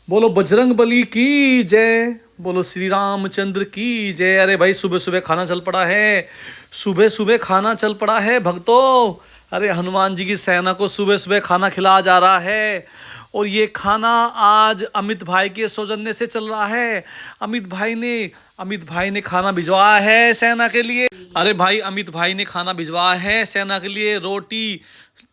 बोलो बजरंग बली की जय। बोलो श्री रामचंद्र की जय। अरे भाई सुबह सुबह खाना चल पड़ा है। सुबह सुबह खाना चल पड़ा है भक्तों। अरे हनुमान जी की सेना को सुबह सुबह खाना खिलाया जा रहा है। और ये खाना आज अमित भाई के सौजन्य से चल रहा है। अमित भाई ने खाना भिजवाया है सेना के लिए। अरे भाई अमित भाई ने खाना भिजवाया है सेना के लिए। रोटी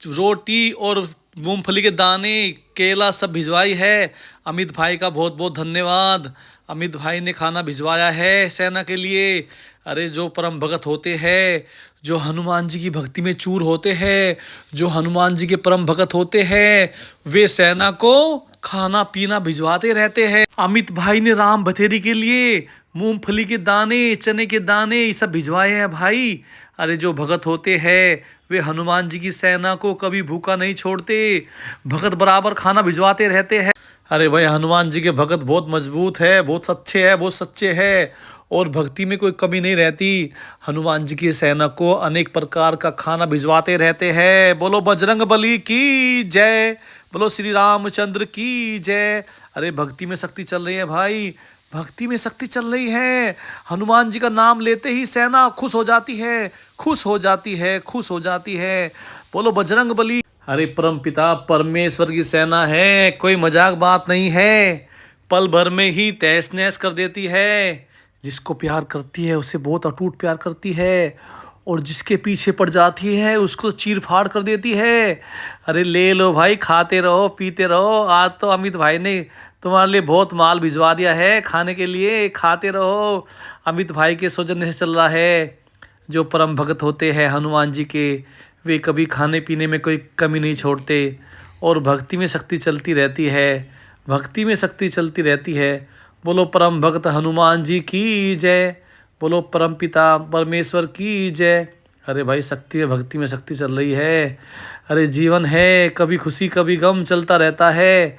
रोटी और मूंगफली के दाने, केला सब भिजवाई है। अमित भाई का बहुत बहुत धन्यवाद। अमित भाई ने खाना भिजवाया है सेना के लिए। अरे जो परम भगत होते हैं, जो हनुमान जी की भक्ति में चूर होते हैं, जो हनुमान जी के परम भगत होते हैं, वे सेना को खाना पीना भिजवाते रहते हैं। अमित भाई ने राम बथेरी के लिए मूंगफली के दाने, चने के दाने ये सब भिजवाए हैं भाई। अरे जो भगत होते हैं वे हनुमान जी की सेना को कभी भूखा नहीं छोड़ते। भगत बराबर खाना भिजवाते रहते हैं। अरे भाई हनुमान जी के भगत बहुत मजबूत है, बहुत अच्छे है, बहुत सच्चे है और भक्ति में कोई कमी नहीं रहती। हनुमान जी की सेना को अनेक प्रकार का खाना भिजवाते रहते हैं। बोलो बजरंग बली की जय। बोलो श्री रामचंद्र की जय। अरे भक्ति में शक्ति चल रही है भाई, भक्ति में शक्ति चल रही है। हनुमान जी का नाम लेते ही सेना खुश हो जाती है, खुश हो जाती है, खुश हो जाती है। बोलो बजरंग बली। अरे परम पिता परमेश्वर की सेना है, कोई मजाक बात नहीं है। पल भर में ही तहस नहस कर देती है। जिसको प्यार करती है उसे बहुत अटूट प्यार करती है और जिसके पीछे पड़ जाती है उसको चीर फाड़ कर देती है। अरे ले लो भाई, खाते रहो पीते रहो। आज तो अमित भाई ने तुम्हारे लिए बहुत माल भिजवा दिया है खाने के लिए, खाते रहो। अमित भाई के सौजन्य से चल रहा है। जो परम भगत होते हैं हनुमान जी के, वे कभी खाने पीने में कोई कमी नहीं छोड़ते और भक्ति में शक्ति चलती रहती है, भक्ति में शक्ति चलती रहती है। बोलो परम भक्त हनुमान जी की जय। बोलो परम पिता परमेश्वर की जय। अरे भाई शक्ति में भक्ति में शक्ति चल रही है। अरे जीवन है, कभी खुशी कभी गम चलता रहता है।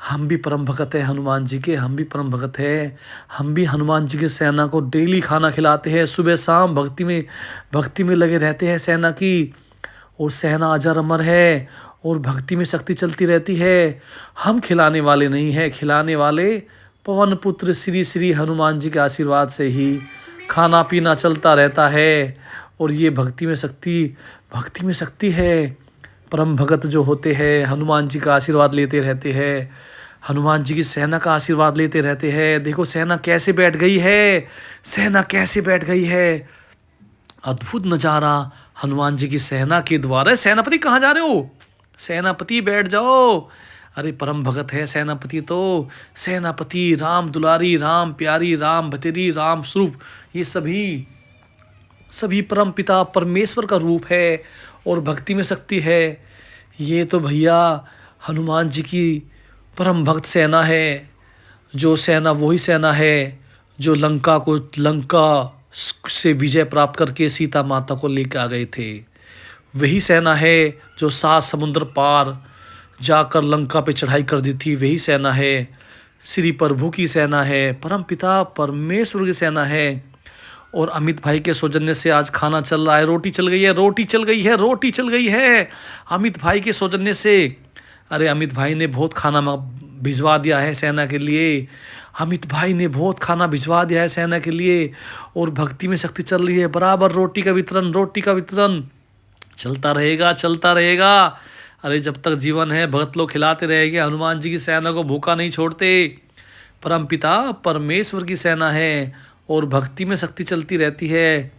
हम भी परम भगत हैं हनुमान जी के, हम भी परम भगत हैं। हम भी हनुमान जी की सेना को डेली खाना खिलाते हैं, सुबह शाम भक्ति में लगे रहते हैं सेना की। और सेना अजर अमर है और भक्ति में शक्ति चलती रहती है। हम खिलाने वाले नहीं हैं, खिलाने वाले पवन पुत्र श्री श्री हनुमान जी के आशीर्वाद से ही खाना पीना चलता रहता है। और ये भक्ति में शक्ति है। परम भगत जो होते हैं हनुमान जी का आशीर्वाद लेते रहते हैं, हनुमान जी की सेना का आशीर्वाद लेते रहते हैं। देखो सेना कैसे बैठ गई है, सेना कैसे बैठ गई है। अद्भुत नज़ारा हनुमान जी की सेना के द्वारा। सेनापति कहाँ जा रहे हो? सेनापति बैठ जाओ। अरे परम भगत है सेनापति तो। सेनापति राम दुलारी, राम प्यारी, राम भतेरी, राम स्वरूप, ये सभी परम पिता परमेश्वर का रूप है और भक्ति में शक्ति है। ये तो भैया हनुमान जी की परम भक्त सेना है। जो सेना वही सेना है जो लंका से विजय प्राप्त करके सीता माता को लेकर आ गए थे। वही सेना है जो 7 समुद्र पार जाकर लंका पे चढ़ाई कर दी थी। वही सेना है, श्री प्रभु की सेना है, परम पिता परमेश्वर की सेना है। और अमित भाई के सौजन्य से आज खाना चल रहा है। रोटी चल गई है, रोटी चल गई है, रोटी चल गई है अमित भाई के सौजन्य से। अरे अमित भाई ने बहुत खाना भिजवा दिया है सेना के लिए। अमित भाई ने बहुत खाना भिजवा दिया है सेना के लिए और भक्ति में शक्ति चल रही है। बराबर रोटी का वितरण चलता रहेगा, चलता रहेगा। अरे जब तक जीवन है भगत लोग खिलाते रहेंगे। हनुमान जी की सेना को भूखा नहीं छोड़ते। परम पिता परमेश्वर की सेना है और भक्ति में शक्ति चलती रहती है।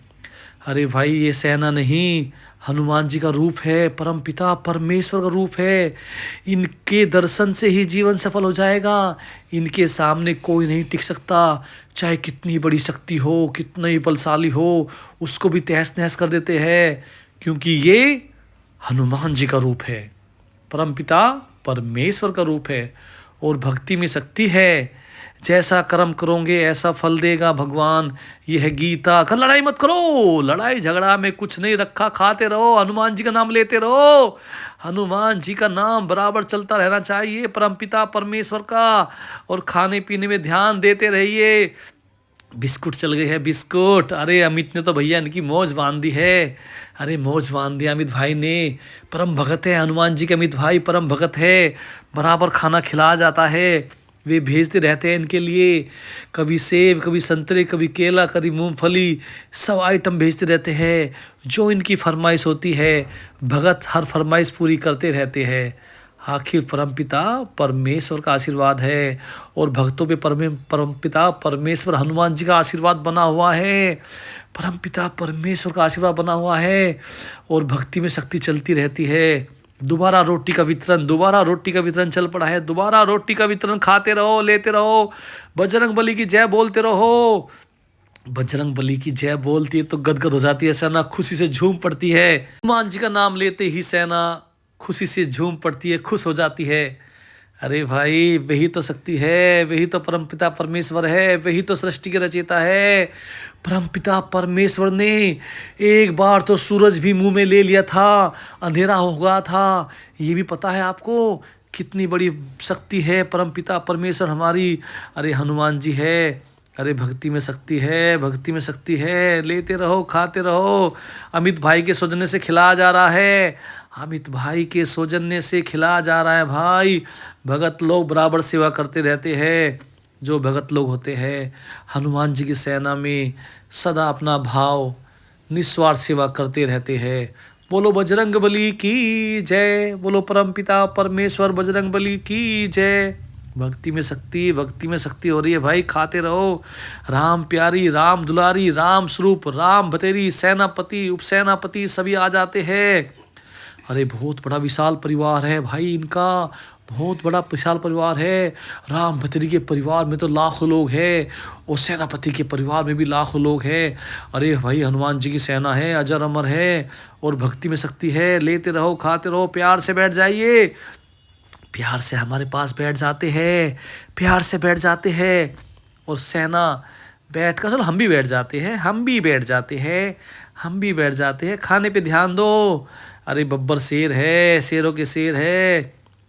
अरे भाई ये सेना नहीं, हनुमान जी का रूप है, परम पिता परमेश्वर का रूप है। इनके दर्शन से ही जीवन सफल हो जाएगा। इनके सामने कोई नहीं टिक सकता। चाहे कितनी बड़ी शक्ति हो, कितना ही बलशाली हो, उसको भी तहस नहस कर देते हैं, क्योंकि ये हनुमान जी का रूप है, परम पिता परमेश्वर का रूप है और भक्ति में शक्ति है। जैसा कर्म करोगे ऐसा फल देगा भगवान। ये है गीता। कर लड़ाई मत करो, लड़ाई झगड़ा में कुछ नहीं रखा। खाते रहो, हनुमान जी का नाम लेते रहो। हनुमान जी का नाम बराबर चलता रहना चाहिए परमपिता परमेश्वर का। और खाने पीने में ध्यान देते रहिए। बिस्कुट चल गए हैं, बिस्कुट। अरे अमित ने तो भैया इनकी मौज बांध दी है। अरे मौज बांध दिया अमित भाई ने। परम भगत है हनुमान जी के अमित भाई, परम भगत है। बराबर खाना खिलाया जाता है। वे भेजते रहते हैं इनके लिए, कभी सेब, कभी संतरे, कभी केला, कभी मूंगफली, सब आइटम भेजते रहते हैं। जो इनकी फरमाइश होती है भगत हर फरमाइश पूरी करते रहते हैं। आखिर परमपिता परमेश्वर का आशीर्वाद है और भक्तों पे परमपिता परमेश्वर हनुमान जी का आशीर्वाद बना हुआ है। परमपिता परमेश्वर का आशीर्वाद बना हुआ है और भक्ति में शक्ति चलती रहती है। दोबारा रोटी का वितरण चल पड़ा है। दोबारा रोटी का वितरण खाते रहो, लेते रहो। बजरंग बली की जय बोलते रहो। बजरंग बली की जय बोलती है तो गदगद हो जाती है सेना, खुशी से झूम पड़ती है। हनुमान जी का नाम लेते ही सेना खुशी से झूम पड़ती है, खुश हो जाती है। अरे भाई, वही तो शक्ति है, वही तो परमपिता परमेश्वर है, वही तो सृष्टि के रचयिता है। परमपिता परमेश्वर ने एक बार तो सूरज भी मुंह में ले लिया था, अंधेरा हो गया था। ये भी पता है आपको कितनी बड़ी शक्ति है परमपिता परमेश्वर हमारी। अरे हनुमान जी है, अरे भक्ति में शक्ति है, भक्ति में शक्ति है। लेते रहो, खाते रहो। अमित भाई के सौजन्य से खिलाया जा रहा है, अमित भाई के सौजन्य से खिलाया जा रहा है भाई। भगत लोग बराबर सेवा करते रहते हैं। जो भगत लोग होते हैं हनुमान जी की सेना में सदा अपना भाव निस्वार्थ सेवा करते रहते हैं। बोलो बजरंग बली की जय, बोलो परमपिता परमेश्वर बजरंग बली की जय। भक्ति में शक्ति हो रही है भाई। खाते रहो। राम प्यारी, राम दुलारी, राम स्वरूप, राम भतेरी, सेनापति, उपसेनापति सभी आ जाते हैं। अरे बहुत बड़ा विशाल परिवार है भाई इनका, बहुत बड़ा विशाल परिवार है। राम भतरी के परिवार में तो लाखों लोग हैं और सेनापति के परिवार में भी लाखों लोग हैं। अरे भाई हनुमान जी की सेना है, अजर अमर है और भक्ति में शक्ति है। लेते रहो, खाते रहो। प्यार से बैठ जाइए, प्यार से हमारे पास बैठ जाते हैं, प्यार से बैठ जाते हैं। और सेना बैठ कर, चलो हम भी बैठ जाते हैं, हम भी बैठ जाते हैं, हम भी बैठ जाते हैं। खाने पे ध्यान दो। अरे बब्बर शेर है, शेरों के शेर है,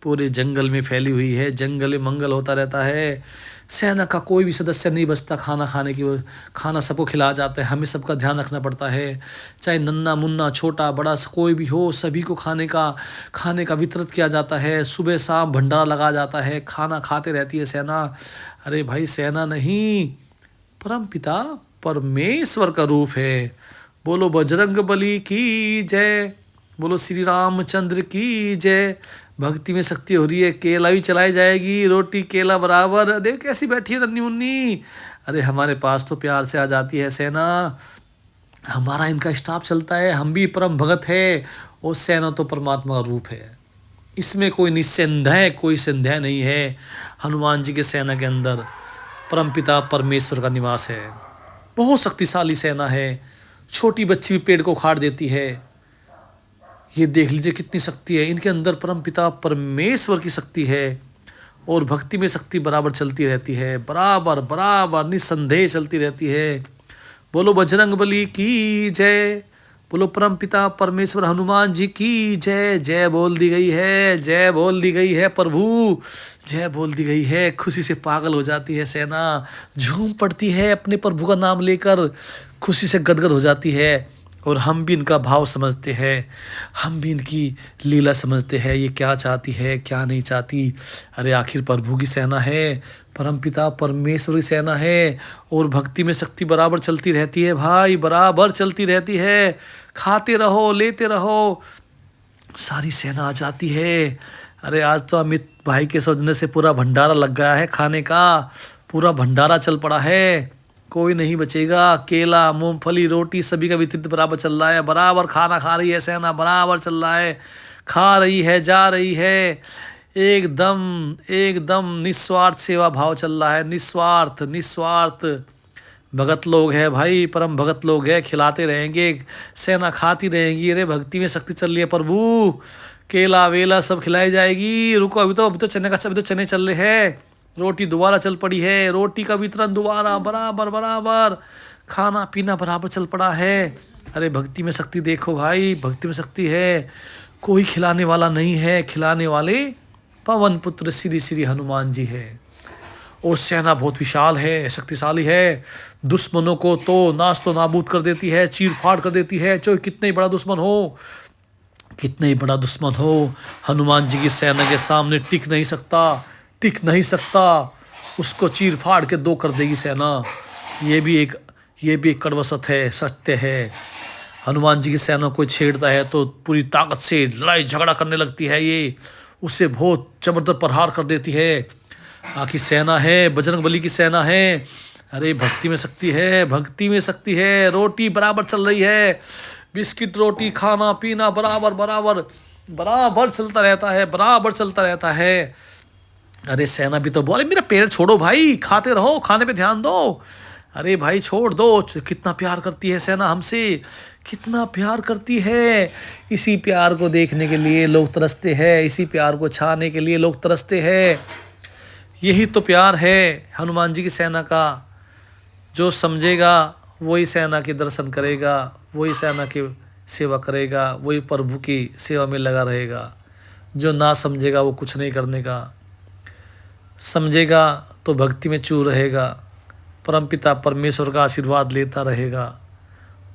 पूरे जंगल में फैली हुई है। जंगल में मंगल होता रहता है। सेना का कोई भी सदस्य नहीं बचता खाना खाने की, खाना सबको खिलाया जाता है। हमें सबका ध्यान रखना पड़ता है, चाहे नन्ना मुन्ना छोटा बड़ा कोई भी हो, सभी को खाने का वितरित किया जाता है। सुबह शाम भंडारा लगा जाता है, खाना खाते रहती है सेना। अरे भाई सेना नहीं, परमपिता परमेश्वर का रूप है। बोलो बजरंग बली की जय, बोलो श्री रामचंद्र की जय। भक्ति में शक्ति हो रही है। केला भी चलाई जाएगी, रोटी केला बराबर। देख कैसी बैठी है नन्ही मुन्नी। अरे हमारे पास तो प्यार से आ जाती है सेना, हमारा इनका स्टाफ चलता है। हम भी परम भगत है और सेना तो परमात्मा का रूप है। इसमें कोई संदेह नहीं है। हनुमान जी के सेना के अंदर परमपिता परमेश्वर का निवास है। बहुत शक्तिशाली सेना है। छोटी बच्ची भी पेड़ को उखाड़ देती है। ये देख लीजिए कितनी शक्ति है इनके अंदर। परमपिता परमेश्वर की शक्ति है और भक्ति में शक्ति बराबर चलती रहती है, बराबर निस्संदेह चलती रहती है। बोलो बजरंग बली की जय, बोलो परमपिता परमेश्वर हनुमान जी की जय। जय बोल दी गई है, जय बोल दी गई है प्रभु, जय बोल दी गई है। खुशी से पागल हो जाती है सेना, झूम पड़ती है अपने प्रभु का नाम लेकर, खुशी से गदगद हो जाती है। और हम भी इनका भाव समझते हैं, हम भी इनकी लीला समझते हैं, ये क्या चाहती है क्या नहीं चाहती। अरे आखिर प्रभु की सेना है, परमपिता परमेश्वर की सेना है और भक्ति में शक्ति बराबर चलती रहती है भाई, बराबर चलती रहती है। खाते रहो, लेते रहो, सारी सेना आ जाती है। अरे आज तो अमित भाई के सौजन्य से पूरा भंडारा लग गया है, खाने का पूरा भंडारा चल पड़ा है। कोई नहीं बचेगा। केला, मूंगफली, रोटी सभी का वितरित बराबर चल रहा है। बराबर खाना खा रही है सेना, बराबर चल रहा है, खा रही है, जा रही है। एकदम निस्वार्थ सेवा भाव चल रहा है। निस्वार्थ भगत लोग हैं भाई, परम भगत लोग हैं। खिलाते रहेंगे, सेना खाती रहेंगी। अरे भक्ति में शक्ति चल रही है प्रभु। केला वेला सब खिलाई जाएगी। रुको, अभी तो चने चल रहे हैं। रोटी दोबारा चल पड़ी है, रोटी का वितरण दोबारा बराबर, खाना पीना बराबर चल पड़ा है। अरे भक्ति में शक्ति देखो भाई, भक्ति में शक्ति है। कोई खिलाने वाला नहीं है, खिलाने वाले पवन पुत्र श्री हनुमान जी है। और सेना बहुत विशाल है, शक्तिशाली है। दुश्मनों को तो नाश तो नाबूद कर देती है, चीर फाड़ कर देती है। चाहे कितना ही बड़ा दुश्मन हो, हनुमान जी की सेना के सामने टिक नहीं सकता। उसको चीर फाड़ के दो कर देगी सेना। ये भी एक कड़वा सत्य है, सत्य है। हनुमान जी की सेना कोई छेड़ता है तो पूरी ताकत से लड़ाई झगड़ा करने लगती है, ये उससे बहुत जबरदस्त प्रहार कर देती है। आखिर सेना है, बजरंग बली की सेना है। अरे भक्ति में शक्ति है, भक्ति में शक्ति है। रोटी बराबर चल रही है, बिस्किट रोटी खाना पीना बराबर बराबर बराबर चलता रहता है, बराबर चलता रहता है। अरे सेना भी तो बोले मेरा पैर छोड़ो भाई, खाते रहो, खाने पे ध्यान दो। अरे भाई छोड़ दो। कितना प्यार करती है सेना हमसे, कितना प्यार करती है। इसी प्यार को देखने के लिए लोग तरसते हैं, इसी प्यार को छाने के लिए लोग तरसते हैं। यही तो प्यार है हनुमान जी की सेना का। जो समझेगा वही सेना के दर्शन करेगा, वही सेना की सेवा करेगा, वही प्रभु की सेवा में लगा रहेगा। जो ना समझेगा वो कुछ नहीं करने का, समझेगा तो भक्ति में चूर रहेगा, परमपिता परमेश्वर का आशीर्वाद लेता रहेगा।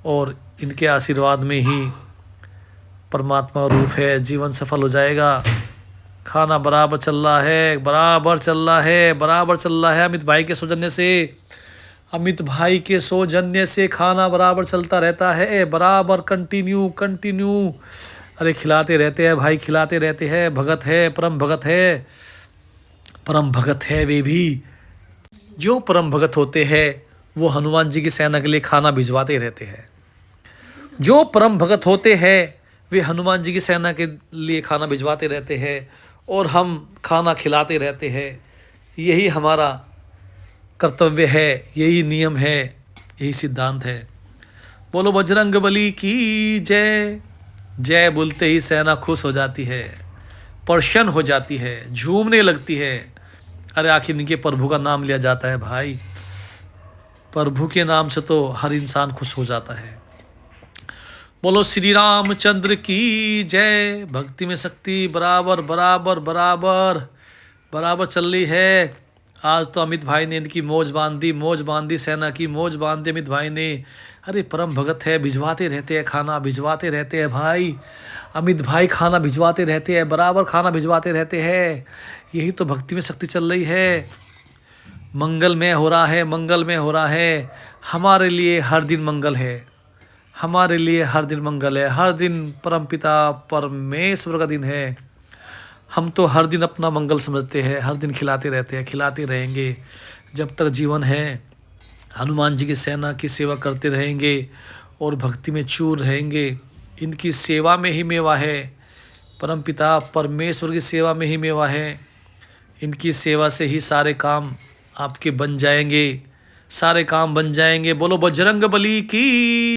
और इनके आशीर्वाद में ही परमात्मा रूप है, जीवन सफल हो जाएगा। खाना बराबर चल रहा है, बराबर चल रहा है, बराबर चल रहा है। अमित भाई के सौजन्य से, अमित भाई के सौजन्य से खाना बराबर चलता रहता है, बराबर कंटिन्यू कंटिन्यू। अरे खिलाते रहते हैं भाई, खिलाते रहते हैं। भगत है, परम भगत है, परम भगत है वे भी। जो परम भगत होते हैं वो हनुमान जी की सेना के लिए खाना भिजवाते रहते हैं। जो परम भगत होते हैं वे हनुमान जी की सेना के लिए खाना भिजवाते रहते हैं और हम खाना खिलाते रहते हैं। यही हमारा कर्तव्य है, यही नियम है, यही सिद्धांत है। बोलो बजरंग बली की जय। जय बोलते ही सेना खुश हो जाती है, प्रसन्न हो जाती है, झूमने लगती है। अरे आखिर इनके प्रभु का नाम लिया जाता है भाई, प्रभु के नाम से तो हर इंसान खुश हो जाता है। बोलो श्री रामचंद्र की जय। भक्ति में शक्ति बराबर बराबर बराबर बराबर चल रही है। आज तो अमित भाई ने इनकी मौज बांध दी, सेना की मौज बांध दी अमित भाई ने। अरे परम भगत है, भिजवाते रहते हैं खाना, भिजवाते रहते हैं भाई। अमित भाई खाना भिजवाते रहते हैं, बराबर खाना भिजवाते रहते हैं। यही तो भक्ति में शक्ति चल रही है। मंगलमय हो रहा है, मंगलमय हो रहा है। हमारे लिए हर दिन मंगल है, हमारे लिए हर दिन मंगल है। हर दिन परमपिता परमेश्वर का दिन है। हम तो हर दिन अपना मंगल समझते हैं, हर दिन खिलाते रहते हैं, खिलाते रहेंगे जब तक जीवन है। हनुमान जी की सेना की सेवा करते रहेंगे और भक्ति में चूर रहेंगे। इनकी सेवा में ही मेवा है, परमपिता परमेश्वर की सेवा में ही मेवा है। इनकी सेवा से ही सारे काम आपके बन जाएंगे, सारे काम बन जाएंगे। बोलो बजरंग बली की।